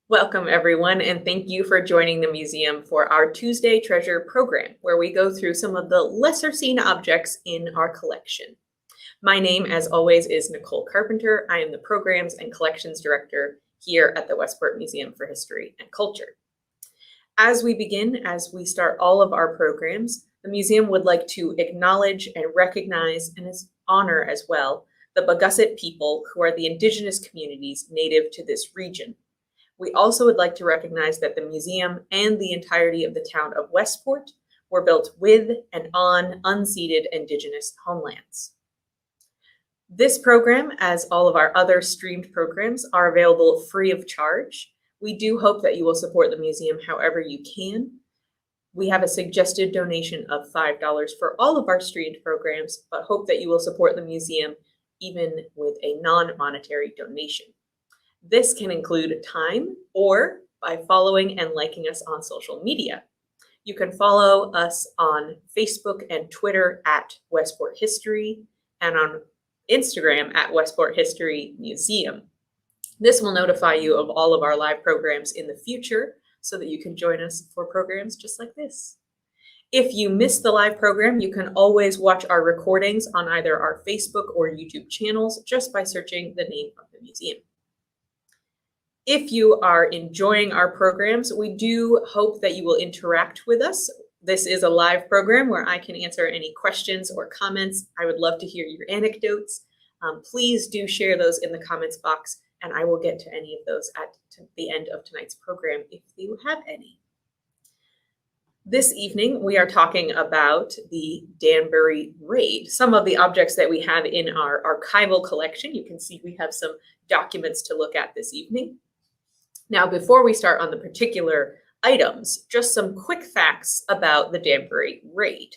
Welcome, everyone, and thank you for joining the museum for our Tuesday Treasure program, where we go through some of the lesser-seen objects in our collection. My name, as always, is Nicole Carpenter. I am the Programs and Collections Director here at the Westport Museum for History and Culture. As we begin, as we start all of our programs, the museum would like to acknowledge and recognize and honor as well the Bagusset people, who are the indigenous communities native to this region. We also would like to recognize that the museum and the entirety of the town of Westport were built with and on unceded indigenous homelands. This program, as all of our other streamed programs, are available free of charge. We do hope that you will support the museum however you can. We have a suggested donation of $5 for all of our streamed programs, but hope that you will support the museum even with a non-monetary donation. This can include time or by following and liking us on social media. You can follow us on Facebook and Twitter at Westport History and on Instagram at Westport History Museum. This will notify you of all of our live programs in the future so that you can join us for programs just like this. If you missed the live program, you can always watch our recordings on either our Facebook or YouTube channels just by searching the name of the museum. If you are enjoying our programs, we do hope that you will interact with us. This is a live program where I can answer any questions or comments. I would love to hear your anecdotes. Please do share those in the comments box, and I will get to any of those at the end of tonight's program if you have any. This evening, we are talking about the Danbury Raid, some of the objects that we have in our archival collection. You can see we have some documents to look at this evening. Now, before we start on the particular items, just some quick facts about the Danbury Raid.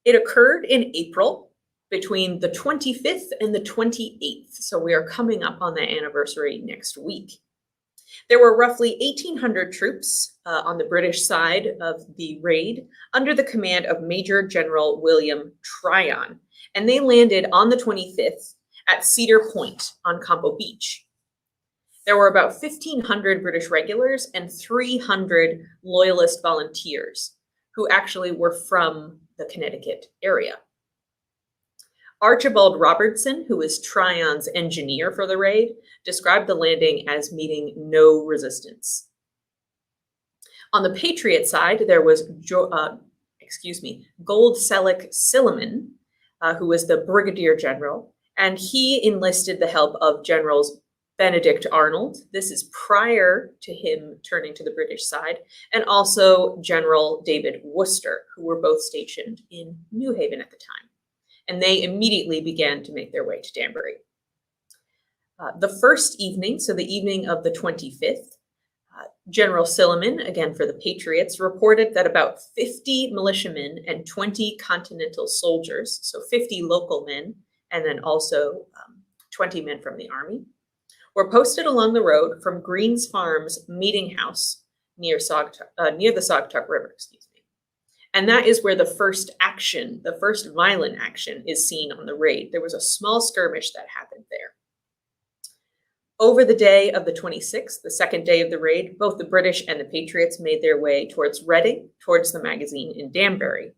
It occurred in April between the 25th and the 28th, so we are coming up on that anniversary next week. There were roughly 1,800 troops on the British side of the raid under the command of Major General William Tryon, and they landed on the 25th at Cedar Point on Campo Beach. There were about 1,500 British regulars and 300 Loyalist volunteers who actually were from the Connecticut area. Archibald Robertson, who was Tryon's engineer for the raid, described the landing as meeting no resistance. On the Patriot side, there was Goldsellick Silliman, who was the brigadier general, and he enlisted the help of Generals Benedict Arnold. This is prior to him turning to the British side, and also General David Worcester, who were both stationed in New Haven at the time. And they immediately began to make their way to Danbury. The first evening, so the evening of the 25th, General Silliman, again for the Patriots, reported that about 50 militiamen and 20 Continental soldiers, so 50 local men, and then also 20 men from the Army, were posted along the road from Green's Farms Meeting House near the Saugatuck River, And that is where the first action, the first violent action, is seen on the raid. There was a small skirmish that happened there. Over the day of the 26th, the second day of the raid, both the British and the Patriots made their way towards Reading, towards the magazine in Danbury.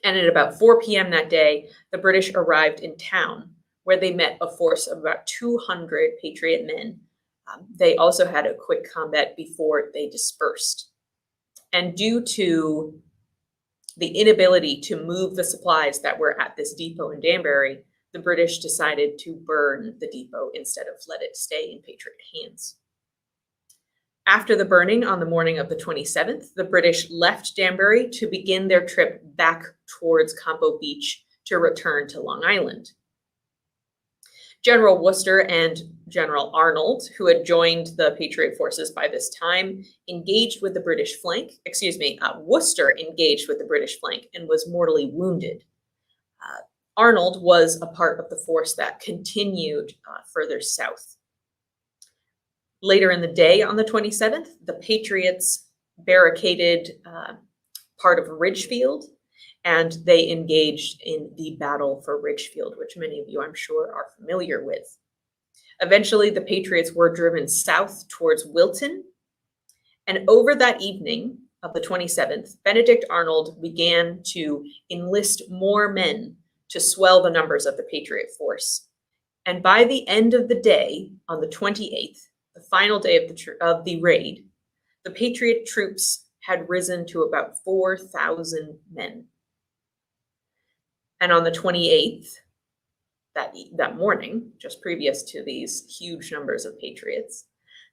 And at about 4 p.m. that day, the British arrived in town, where they met a force of about 200 Patriot men. They also had a quick combat before they dispersed. And due to the inability to move the supplies that were at this depot in Danbury, the British decided to burn the depot instead of let it stay in Patriot hands. After the burning on the morning of the 27th, the British left Danbury to begin their trip back towards Campo Beach to return to Long Island. General Worcester and General Arnold, who had joined the Patriot forces by this time, engaged with the British flank. Worcester engaged with the British flank and was mortally wounded. Arnold was a part of the force that continued further south. Later in the day on the 27th, the Patriots barricaded part of Ridgefield, and they engaged in the battle for Ridgefield, which many of you, I'm sure, are familiar with. Eventually, the Patriots were driven south towards Wilton, and over that evening of the 27th, Benedict Arnold began to enlist more men to swell the numbers of the Patriot force. And by the end of the day, on the 28th, the final day of the raid, the Patriot troops had risen to about 4,000 men. And on the 28th, that morning, just previous to these huge numbers of Patriots,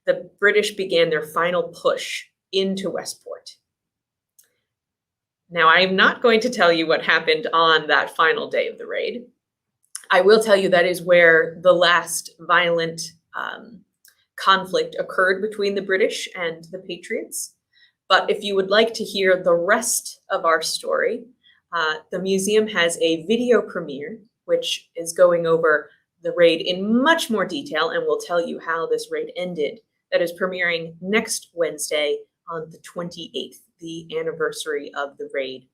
the British began their final push into Westport. Now, I'm not going to tell you what happened on that final day of the raid. I will tell you that is where the last violent conflict occurred between the British and the Patriots. But if you would like to hear the rest of our story, the museum has a video premiere, which is going over the raid in much more detail and will tell you how this raid ended. That is premiering next Wednesday on the 28th, the anniversary of the raid.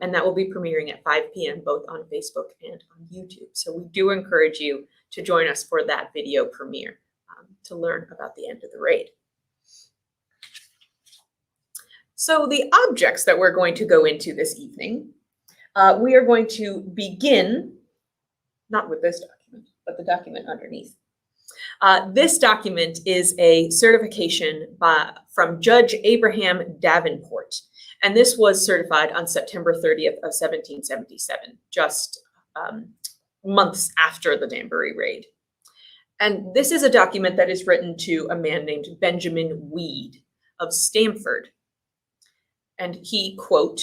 And that will be premiering at 5 p.m. both on Facebook and on YouTube. So we do encourage you to join us for that video premiere to learn about the end of the raid. So the objects that we're going to go into this evening, we are going to begin, not with this document, but the document underneath. This document is a certification from Judge Abraham Davenport, and this was certified on September 30th of 1777, just months after the Danbury Raid. And this is a document that is written to a man named Benjamin Weed of Stamford. And he, quote,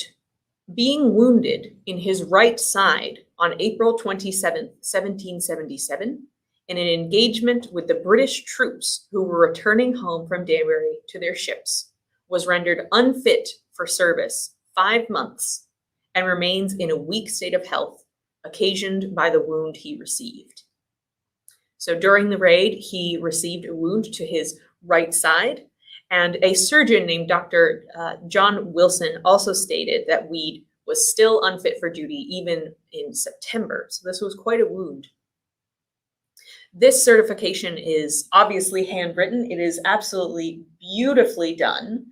being wounded in his right side on April 27th, 1777, in an engagement with the British troops who were returning home from Danbury to their ships, was rendered unfit for service 5 months and remains in a weak state of health, occasioned by the wound he received. So during the raid, he received a wound to his right side, and a surgeon named Dr. John Wilson also stated that Weed was still unfit for duty even in September. So this was quite a wound. This certification is obviously handwritten. It is absolutely beautifully done.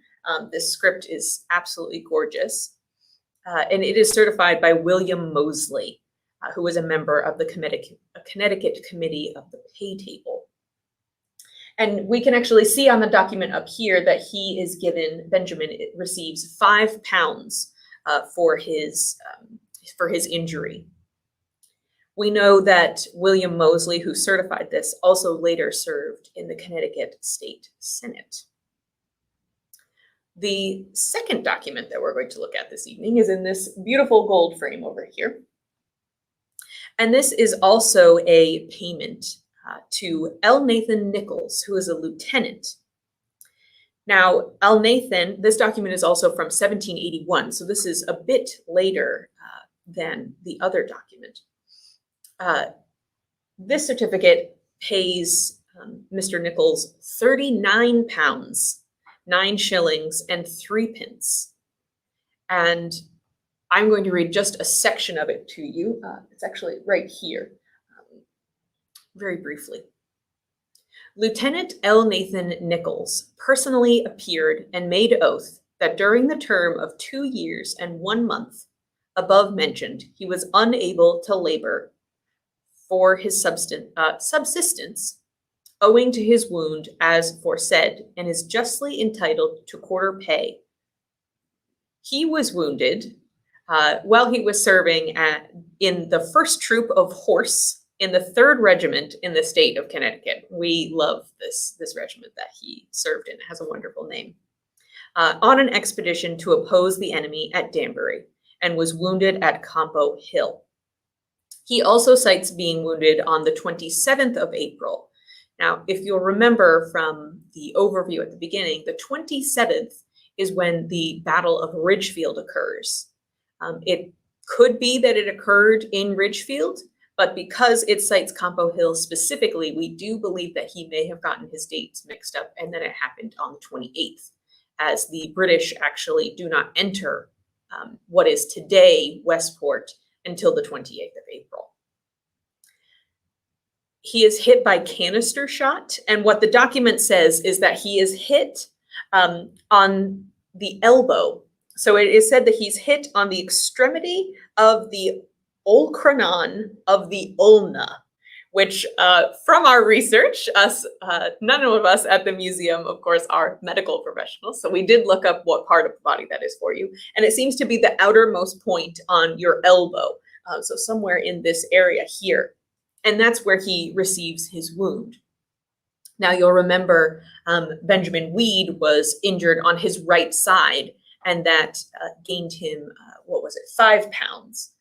This script is absolutely gorgeous. And it is certified by William Mosley, who was a member of the Connecticut Committee of the Pay Table. And we can actually see on the document up here that he is given, Benjamin receives £5 for his injury. We know that William Mosley, who certified this, also later served in the Connecticut State Senate. The second document that we're going to look at this evening is in this beautiful gold frame over here. And this is also a payment to L. Nathan Nichols, who is a lieutenant. Now, L. Nathan, this document is also from 1781, so this is a bit later than the other document. This certificate pays Mr. Nichols £39, 9 shillings and 3 pence. And I'm going to read just a section of it to you. It's actually right here, very briefly. Lieutenant L. Nathan Nichols personally appeared and made oath that during the term of 2 years and 1 month above mentioned, he was unable to labor for his subsistence, owing to his wound as foresaid, and is justly entitled to quarter pay. He was wounded while he was serving in the 1st Troop of Horse in the 3rd Regiment in the state of Connecticut. We love this regiment that he served in. It has a wonderful name. On an expedition to oppose the enemy at Danbury, and was wounded at Campo Hill. He also cites being wounded on the 27th of April. Now, if you'll remember from the overview at the beginning, the 27th is when the Battle of Ridgefield occurs. It could be that it occurred in Ridgefield, but because it cites Campo Hill specifically, we do believe that he may have gotten his dates mixed up, and that it happened on the 28th, as the British actually do not enter what is today Westport until the 28th of April. he is hit by canister shot, and what the document says is that he is hit on the elbow. So it is said that he's hit on the extremity of the olcranon of the ulna, which from our research, none of us at the museum, of course, are medical professionals. So we did look up what part of the body that is for you. And it seems to be the outermost point on your elbow. So somewhere in this area here. And that's where he receives his wound. Now you'll remember Benjamin Weed was injured on his right side, and that gained him, 5 pounds.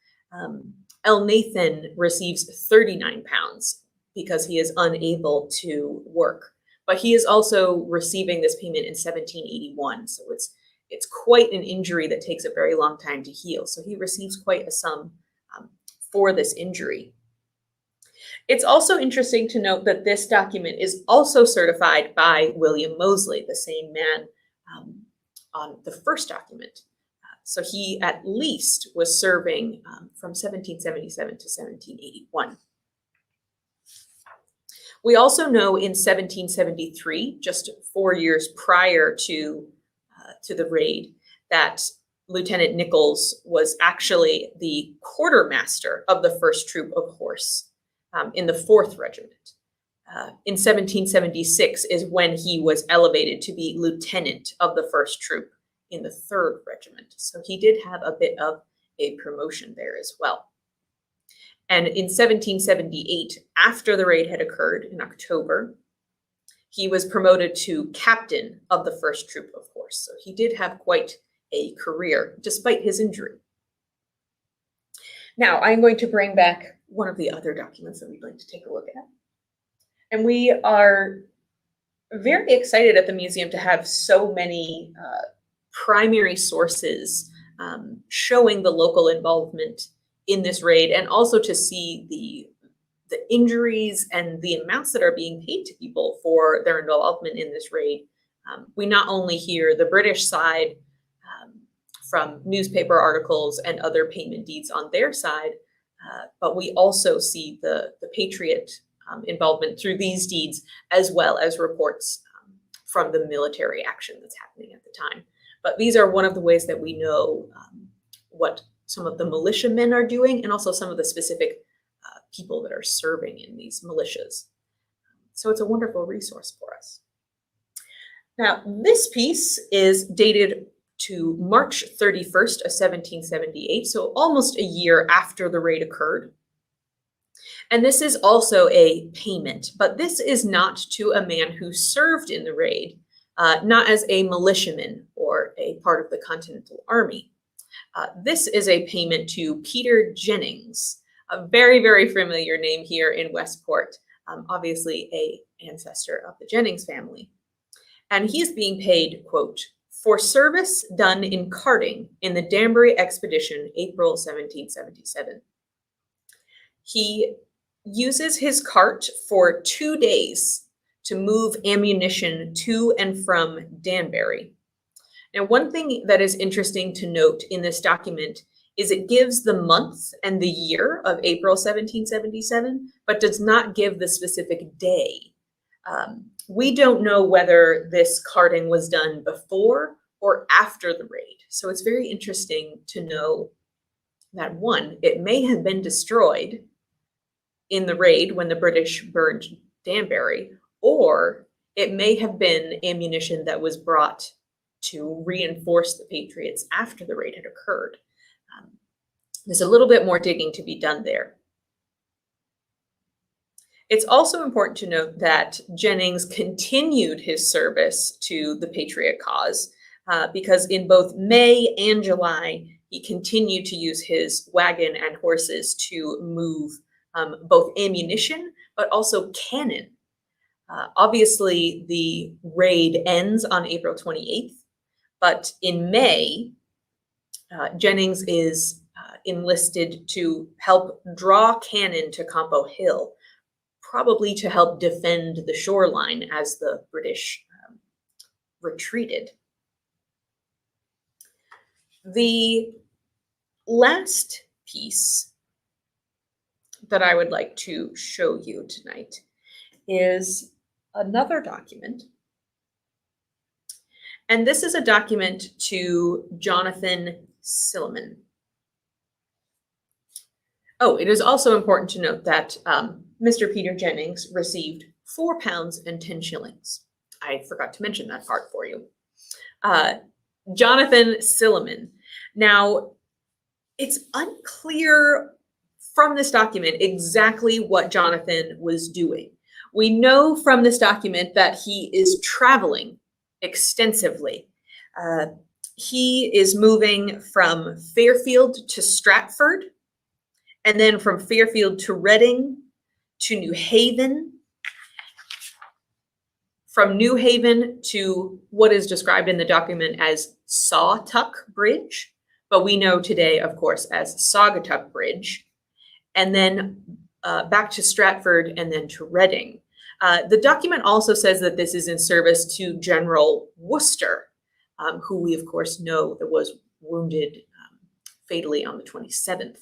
El Nathan receives 39 pounds because he is unable to work. But he is also receiving this payment in 1781, so it's quite an injury that takes a very long time to heal. So he receives quite a sum for this injury. It's also interesting to note that this document is also certified by William Moseley, the same man on the first document. So he at least was serving from 1777 to 1781. We also know in 1773, just 4 years prior to the raid, that Lieutenant Nichols was actually the quartermaster of the first troop of horse in the 4th Regiment. In 1776 is when he was elevated to be lieutenant of the first troop in the 3rd Regiment. So he did have a bit of a promotion there as well. And in 1778, after the raid had occurred in October, he was promoted to captain of the first troop of horse. So he did have quite a career despite his injury. Now I'm going to bring back one of the other documents that we'd like to take a look at. And we are very excited at the museum to have so many primary sources showing the local involvement in this raid, and also to see the injuries and the amounts that are being paid to people for their involvement in this raid. We not only hear the British side from newspaper articles and other payment deeds on their side, but we also see the Patriot involvement through these deeds, as well as reports from the military action that's happening at the time. But these are one of the ways that we know what some of the militiamen are doing, and also some of the specific people that are serving in these militias. So it's a wonderful resource for us. Now, this piece is dated to March 31st of 1778, so almost a year after the raid occurred. And this is also a payment, but this is not to a man who served in the raid, not as a militiaman or a part of the Continental Army. This is a payment to Peter Jennings, a very, very familiar name here in Westport, obviously an ancestor of the Jennings family. And he's being paid, quote, for service done in carting in the Danbury expedition, April 1777. He uses his cart for 2 days to move ammunition to and from Danbury. Now, one thing that is interesting to note in this document is it gives the month and the year of April 1777, but does not give the specific day. We don't know whether this carting was done before or after the raid. So it's very interesting to know that, one, it may have been destroyed in the raid when the British burned Danbury, or it may have been ammunition that was brought to reinforce the Patriots after the raid had occurred. There's a little bit more digging to be done there. It's also important to note that Jennings continued his service to the Patriot cause because in both May and July, he continued to use his wagon and horses to move both ammunition, but also cannon. Obviously, the raid ends on April 28th, but in May, Jennings is enlisted to help draw cannon to Campo Hill, probably to help defend the shoreline as the British retreated. The last piece that I would like to show you tonight is another document. And this is a document to Jonathan Silliman. Oh, it is also important to note that Mr. Peter Jennings received £4 and 10 shillings. I forgot to mention that part for you. Jonathan Silliman. Now, it's unclear from this document exactly what Jonathan was doing. We know from this document that he is traveling extensively. He is moving from Fairfield to Stratford, and then from Fairfield to Reading to New Haven, from New Haven to what is described in the document as Sawtuck Bridge, but we know today, of course, as Saugatuck Bridge, and then back to Stratford and then to Reading. The document also says that this is in service to General Worcester, who we, of course, know that was wounded fatally on the 27th.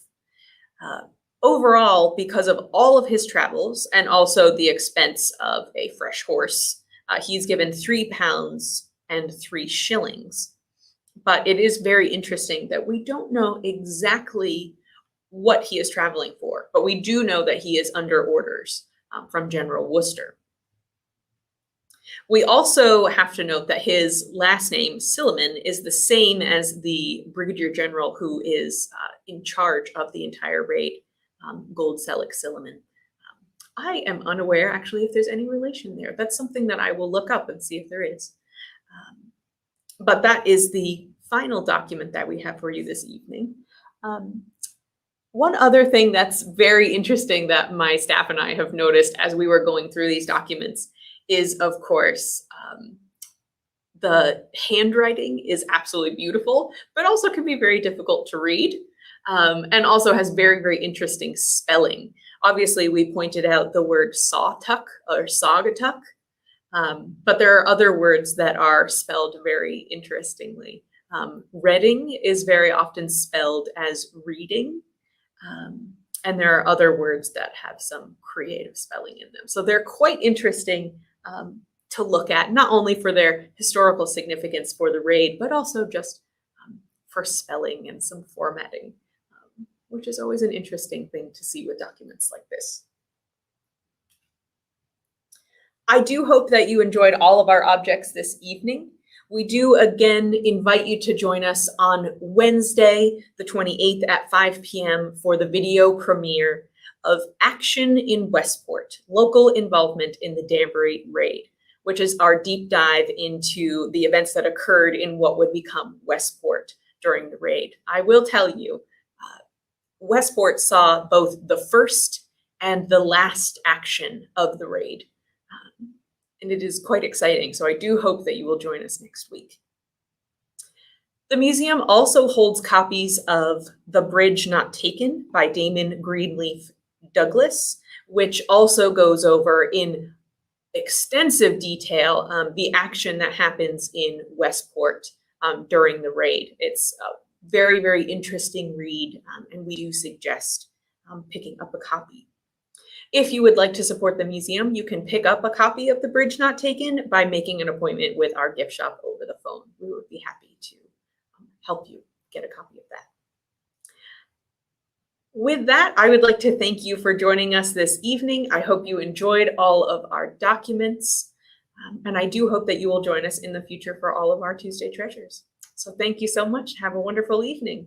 Overall, because of all of his travels and also the expense of a fresh horse, he's given £3 and 3 shillings. But it is very interesting that we don't know exactly what he is traveling for, but we do know that he is under orders from General Worcester. We also have to note that his last name, Silliman, is the same as the Brigadier General who is in charge of the entire raid, Goldsellick Silliman. I am unaware, actually, if there's any relation there. That's something that I will look up and see if there is. But that is the final document that we have for you this evening. One other thing that's very interesting that my staff and I have noticed as we were going through these documents is, of course, the handwriting is absolutely beautiful, but also can be very difficult to read, and also has very, very interesting spelling. Obviously, we pointed out the word Sawtuck or Saugatuck, but there are other words that are spelled very interestingly. Reading is very often spelled as reading, and there are other words that have some creative spelling in them. So they're quite interesting to look at, not only for their historical significance for the raid, but also just for spelling and some formatting, which is always an interesting thing to see with documents like this. I do hope that you enjoyed all of our objects this evening. We do again invite you to join us on Wednesday, the 28th at 5 p.m. for the video premiere of Action in Westport, Local Involvement in the Danbury Raid, which is our deep dive into the events that occurred in what would become Westport during the raid. I will tell you, Westport saw both the first and the last action of the raid. And it is quite exciting, so I do hope that you will join us next week. The museum also holds copies of The Bridge Not Taken by Damon Greenleaf Douglas, which also goes over in extensive detail the action that happens in Westport during the raid. It's a very, very interesting read, and we do suggest picking up a copy. If you would like to support the museum, you can pick up a copy of The Bridge Not Taken by making an appointment with our gift shop over the phone. We would be happy to help you get a copy of that. With that, I would like to thank you for joining us this evening. I hope you enjoyed all of our documents, and I do hope that you will join us in the future for all of our Tuesday Treasures. So thank you so much. Have a wonderful evening.